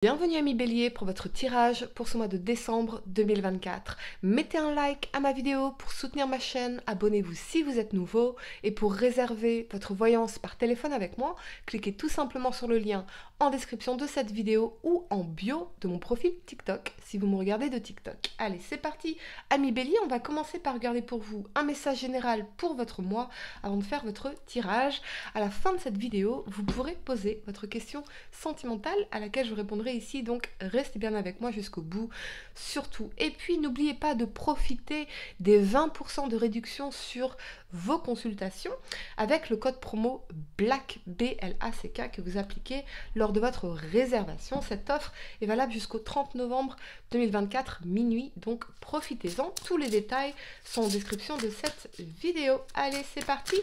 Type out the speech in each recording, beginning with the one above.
Bienvenue amis Bélier pour votre tirage pour ce mois de décembre 2024. Mettez un like à ma vidéo pour soutenir ma chaîne, abonnez-vous si vous êtes nouveau et pour réserver votre voyance par téléphone avec moi, cliquez tout simplement sur le lien en description de cette vidéo ou en bio de mon profil TikTok si vous me regardez de TikTok. Allez, c'est parti amis Bélier, on va commencer par regarder pour vous un message général pour votre mois avant de faire votre tirage. À la fin de cette vidéo, vous pourrez poser votre question sentimentale à laquelle je répondrai ici, donc restez bien avec moi jusqu'au bout surtout. Et puis n'oubliez pas de profiter des 20% de réduction sur vos consultations avec le code promo BLACK BLACK que vous appliquez lors de votre réservation. Cette offre est valable jusqu'au 30 novembre 2024 minuit, donc profitez-en. Tous les détails sont en description de cette vidéo. Allez, c'est parti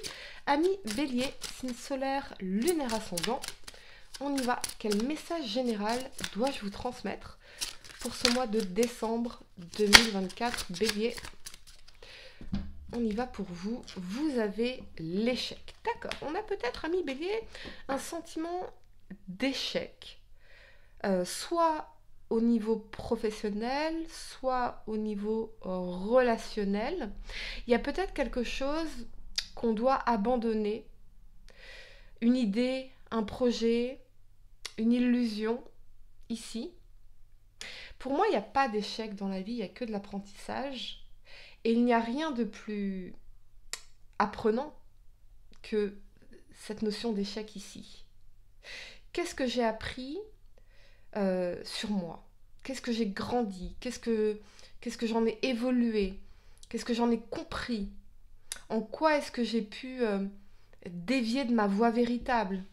amis Bélier, signe solaire, lunaire ascendant. On y va. Quel message général dois-je vous transmettre pour ce mois de décembre 2024, Bélier? On y va pour vous. Vous avez l'échec. D'accord. On a peut-être, ami Bélier, un sentiment d'échec. Soit au niveau professionnel, soit au niveau relationnel. Il y a peut-être quelque chose qu'on doit abandonner. Une idée, un projet, une illusion, ici. Pour moi, il n'y a pas d'échec dans la vie, il n'y a que de l'apprentissage. Et il n'y a rien de plus apprenant que cette notion d'échec ici. Qu'est-ce que j'ai appris sur moi? Qu'est-ce que j'ai grandi? Qu'est-ce que j'en ai évolué? Qu'est-ce que j'en ai compris? En quoi est-ce que j'ai pu dévier de ma voie véritable?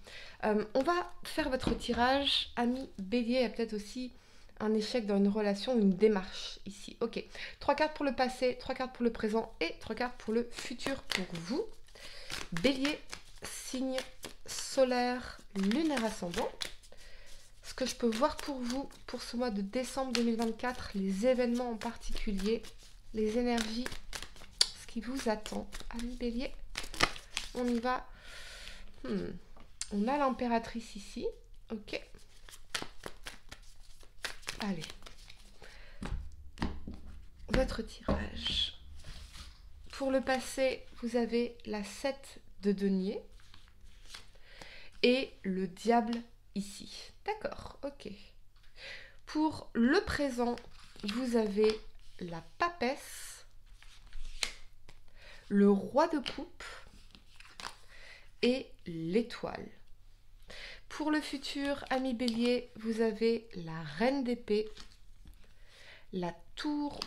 On va faire votre tirage, ami Bélier. Il y a peut-être aussi un échec dans une relation, une démarche ici. Ok, 3 cartes pour le passé, 3 cartes pour le présent et 3 cartes pour le futur pour vous. Bélier, signe solaire, lunaire ascendant. Ce que je peux voir pour vous pour ce mois de décembre 2024, les événements en particulier, les énergies, ce qui vous attend, ami Bélier. On y va. On a l'impératrice ici. Ok. Allez. Votre tirage. Pour le passé, vous avez la 7 de denier et le diable ici. D'accord, ok. Pour le présent, vous avez la papesse, le roi de coupe et l'étoile. Pour le futur, ami Bélier, vous avez la reine d'épée, la tour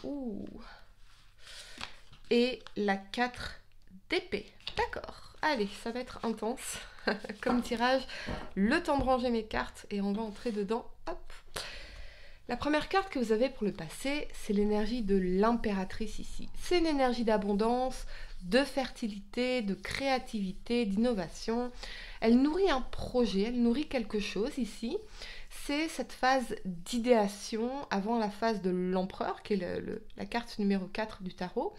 et la 4 d'épée. D'accord, allez, ça va être intense comme tirage. Le temps de ranger mes cartes et on va entrer dedans. Hop. La première carte que vous avez pour le passé, c'est l'énergie de l'impératrice ici. C'est une énergie d'abondance, de fertilité, de créativité, d'innovation. Elle nourrit un projet, elle nourrit quelque chose ici. C'est cette phase d'idéation avant la phase de l'empereur, qui est la carte numéro 4 du tarot,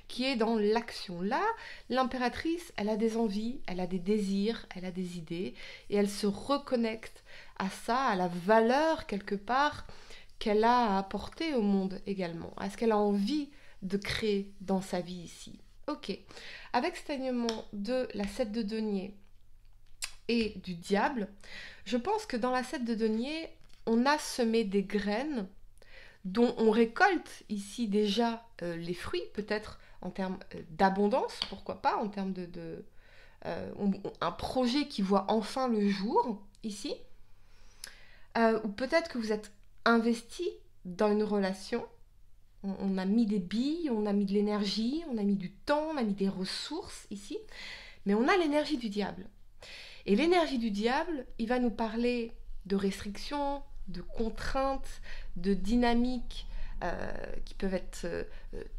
qui est dans l'action. Là, l'impératrice, elle a des envies, elle a des désirs, elle a des idées, et elle se reconnecte à ça, à la valeur quelque part qu'elle a à apporter au monde également, à ce qu'elle a envie de créer dans sa vie ici. Ok, avec cet alignement de la 7 de denier et du diable, je pense que dans la 7 de denier, on a semé des graines dont on récolte ici déjà les fruits, peut-être en termes d'abondance, pourquoi pas, en termes un projet qui voit enfin le jour ici, ou peut-être que vous êtes investi dans une relation. On a mis des billes, on a mis de l'énergie, on a mis du temps, on a mis des ressources ici. Mais on a l'énergie du diable. Et l'énergie du diable, il va nous parler de restrictions, de contraintes, de dynamiques qui peuvent être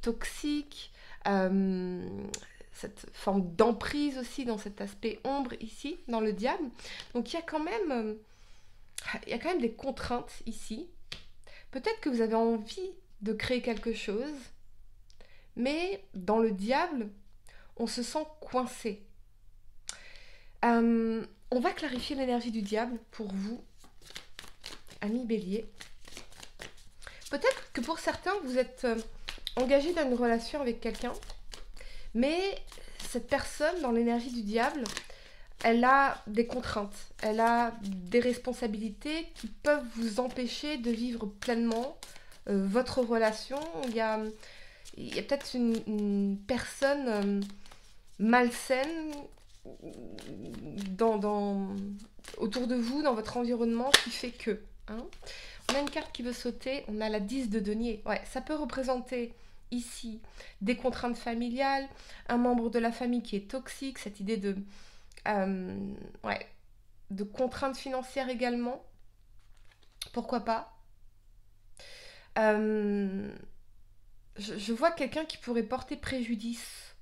toxiques, cette forme d'emprise aussi dans cet aspect ombre ici, dans le diable. Donc il y a quand même des contraintes ici. Peut-être que vous avez envie de créer quelque chose, mais dans le diable, on se sent coincé. On va clarifier l'énergie du diable pour vous. Amis Bélier. Peut-être que pour certains, vous êtes engagé dans une relation avec quelqu'un, mais cette personne, dans l'énergie du diable, elle a des contraintes, elle a des responsabilités qui peuvent vous empêcher de vivre pleinement votre relation. Il y a peut-être une personne malsaine autour de vous, dans votre environnement, qui fait que... Hein. On a une carte qui veut sauter, on a la 10 de denier. Ouais, ça peut représenter ici des contraintes familiales, un membre de la famille qui est toxique, cette idée de contraintes financières également. Pourquoi pas. Je vois quelqu'un qui pourrait porter préjudice.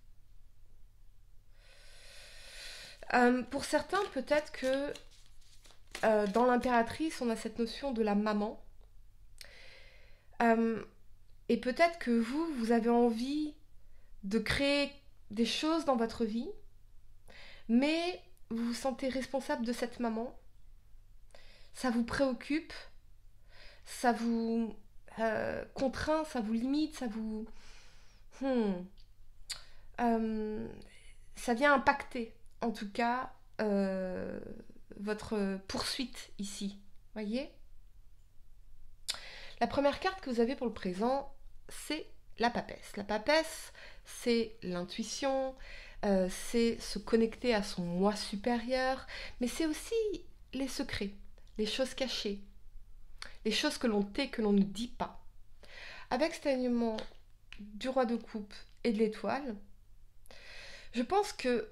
Pour certains, peut-être que dans l'impératrice, on a cette notion de la maman. Et peut-être que vous avez envie de créer des choses dans votre vie, mais vous vous sentez responsable de cette maman. Ça vous préoccupe, ça vous contraint, ça vous limite, ça vous... ça vient impacter, en tout cas, votre poursuite ici. Voyez ? La première carte que vous avez pour le présent, c'est la papesse. La papesse, c'est l'intuition, c'est se connecter à son moi supérieur, mais c'est aussi les secrets, les choses cachées, les choses que l'on tait, que l'on ne dit pas. Avec cet alignement du roi de coupe et de l'étoile, je pense que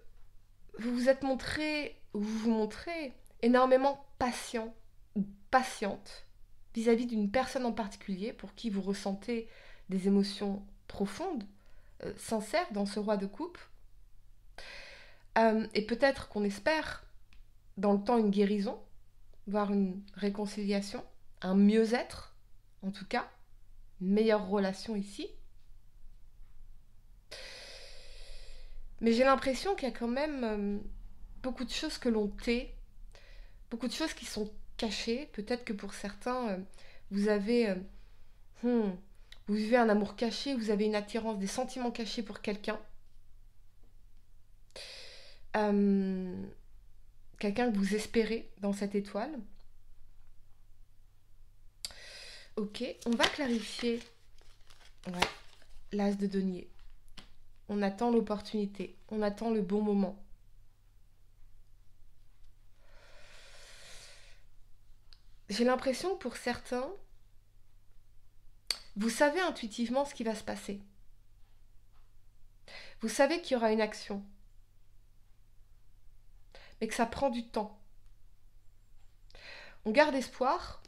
vous vous montrez énormément patient ou patiente vis-à-vis d'une personne en particulier pour qui vous ressentez des émotions profondes, sincères dans ce roi de coupe. Et peut-être qu'on espère dans le temps une guérison, voire une réconciliation, un mieux-être, en tout cas, une meilleure relation ici. Mais j'ai l'impression qu'il y a quand même beaucoup de choses que l'on tait, beaucoup de choses qui sont cachées. Peut-être que pour certains, vous vivez un amour caché, vous avez une attirance, des sentiments cachés pour quelqu'un. Quelqu'un que vous espérez dans cette étoile. Ok, on va clarifier l'as de denier. On attend l'opportunité, on attend le bon moment. J'ai l'impression que pour certains, vous savez intuitivement ce qui va se passer. Vous savez qu'il y aura une action, mais que ça prend du temps. On garde espoir,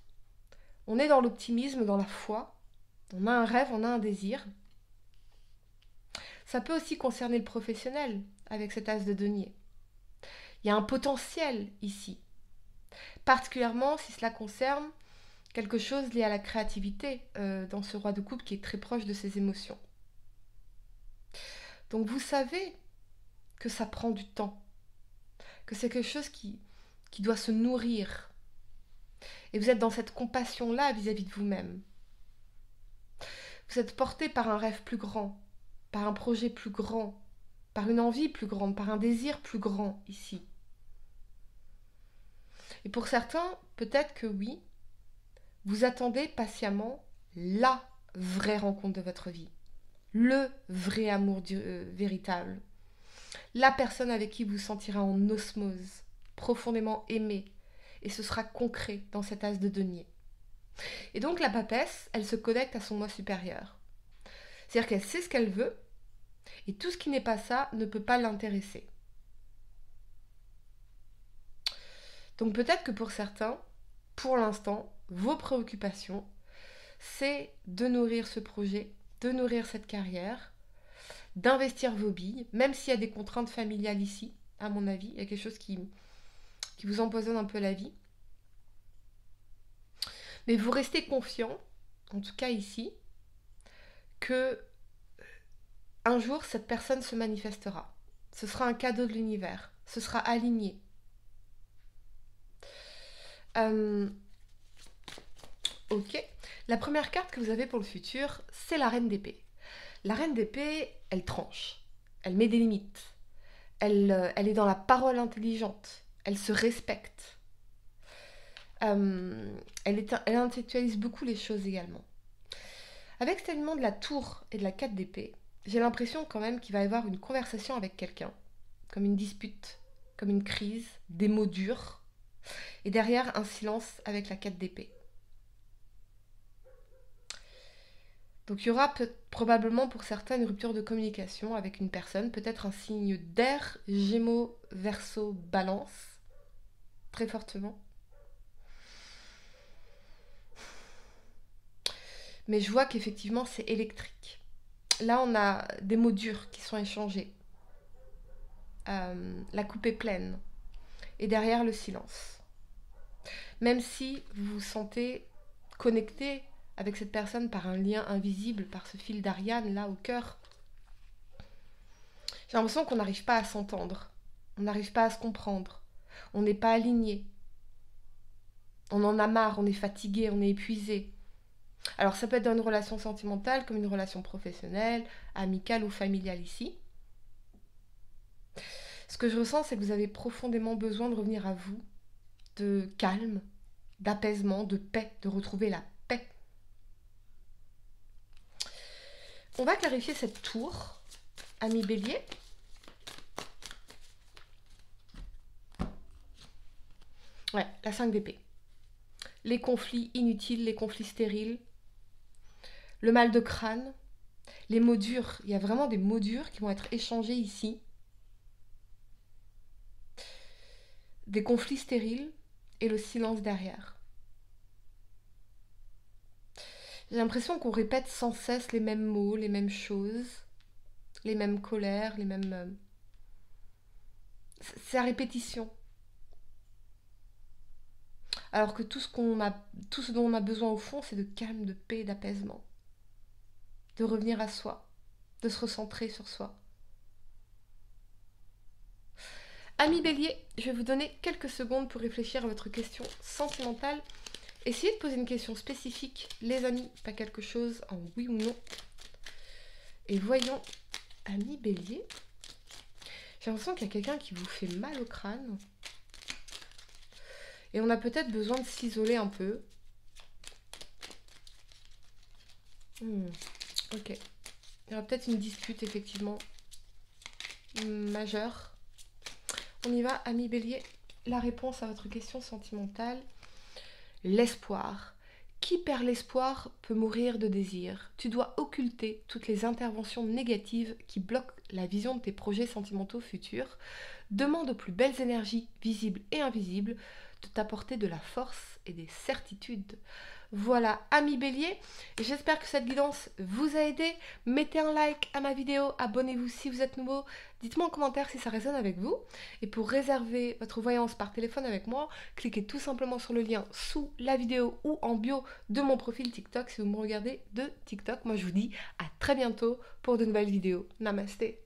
on est dans l'optimisme, dans la foi, on a un rêve, on a un désir. Ça peut aussi concerner le professionnel avec cet as de denier. Il y a un potentiel ici, particulièrement si cela concerne quelque chose lié à la créativité dans ce roi de coupe qui est très proche de ses émotions. Donc vous savez que ça prend du temps, que c'est quelque chose qui doit se nourrir. Et vous êtes dans cette compassion-là vis-à-vis de vous-même. Vous êtes porté par un rêve plus grand, par un projet plus grand, par une envie plus grande, par un désir plus grand ici. Et pour certains, peut-être que oui, vous attendez patiemment la vraie rencontre de votre vie, le vrai amour véritable, la personne avec qui vous vous sentirez en osmose, profondément aimé, et ce sera concret dans cet as de denier. Et donc la papesse, elle se connecte à son moi supérieur. C'est-à-dire qu'elle sait ce qu'elle veut, et tout ce qui n'est pas ça ne peut pas l'intéresser. Donc peut-être que pour certains, pour l'instant, vos préoccupations, c'est de nourrir ce projet, de nourrir cette carrière, d'investir vos billes, même s'il y a des contraintes familiales ici, à mon avis, il y a quelque chose qui vous empoisonne un peu la vie. Mais vous restez confiant, en tout cas ici, que un jour cette personne se manifestera. Ce sera un cadeau de l'univers, ce sera aligné. Ok. La première carte que vous avez pour le futur, c'est la reine d'épée. La reine d'épée, elle tranche. Elle met des limites. Elle est dans la parole intelligente. Elle se respecte. Elle intellectualise beaucoup les choses également. Avec cet élément de la tour et de la 4 d'épée, j'ai l'impression quand même qu'il va y avoir une conversation avec quelqu'un, comme une dispute, comme une crise, des mots durs, et derrière un silence avec la 4 d'épée. Donc il y aura probablement pour certains une rupture de communication avec une personne, peut-être un signe d'air, Gémeaux, Verseau, Balance, très fortement. Mais je vois qu'effectivement c'est électrique. Là on a des mots durs qui sont échangés. La coupe est pleine. Et derrière le silence. Même si vous vous sentez connecté avec cette personne par un lien invisible, par ce fil d'Ariane là au cœur, j'ai l'impression qu'on n'arrive pas à s'entendre. On n'arrive pas à se comprendre. On n'est pas aligné. On en a marre, on est fatigué, on est épuisé. Alors ça peut être dans une relation sentimentale comme une relation professionnelle, amicale ou familiale ici. Ce que je ressens, c'est que vous avez profondément besoin de revenir à vous, de calme, d'apaisement, de paix, de retrouver la paix. On va clarifier cette tour, ami Bélier. Ouais, la 5 d'épée. Les conflits inutiles, les conflits stériles, le mal de crâne, les mots durs. Il y a vraiment des mots durs qui vont être échangés ici. Des conflits stériles et le silence derrière. J'ai l'impression qu'on répète sans cesse les mêmes mots, les mêmes choses, les mêmes colères, les mêmes... C'est à répétition. Alors que tout ce dont on a besoin au fond, c'est de calme, de paix, d'apaisement. De revenir à soi, de se recentrer sur soi. Ami Bélier, je vais vous donner quelques secondes pour réfléchir à votre question sentimentale. Essayez de poser une question spécifique, les amis, pas quelque chose en oui ou non. Et voyons, ami Bélier, j'ai l'impression qu'il y a quelqu'un qui vous fait mal au crâne. Et on a peut-être besoin de s'isoler un peu. Ok. Il y aura peut-être une dispute, effectivement, majeure. On y va, ami Bélier. La réponse à votre question sentimentale. L'espoir. Qui perd l'espoir peut mourir de désir. Tu dois occulter toutes les interventions négatives qui bloquent la vision de tes projets sentimentaux futurs. Demande aux plus belles énergies, visibles et invisibles, de t'apporter de la force et des certitudes. Voilà, ami Bélier, j'espère que cette guidance vous a aidé. Mettez un like à ma vidéo, abonnez-vous si vous êtes nouveau, dites-moi en commentaire si ça résonne avec vous. Et pour réserver votre voyance par téléphone avec moi, cliquez tout simplement sur le lien sous la vidéo ou en bio de mon profil TikTok si vous me regardez de TikTok. Moi je vous dis à très bientôt pour de nouvelles vidéos. Namasté.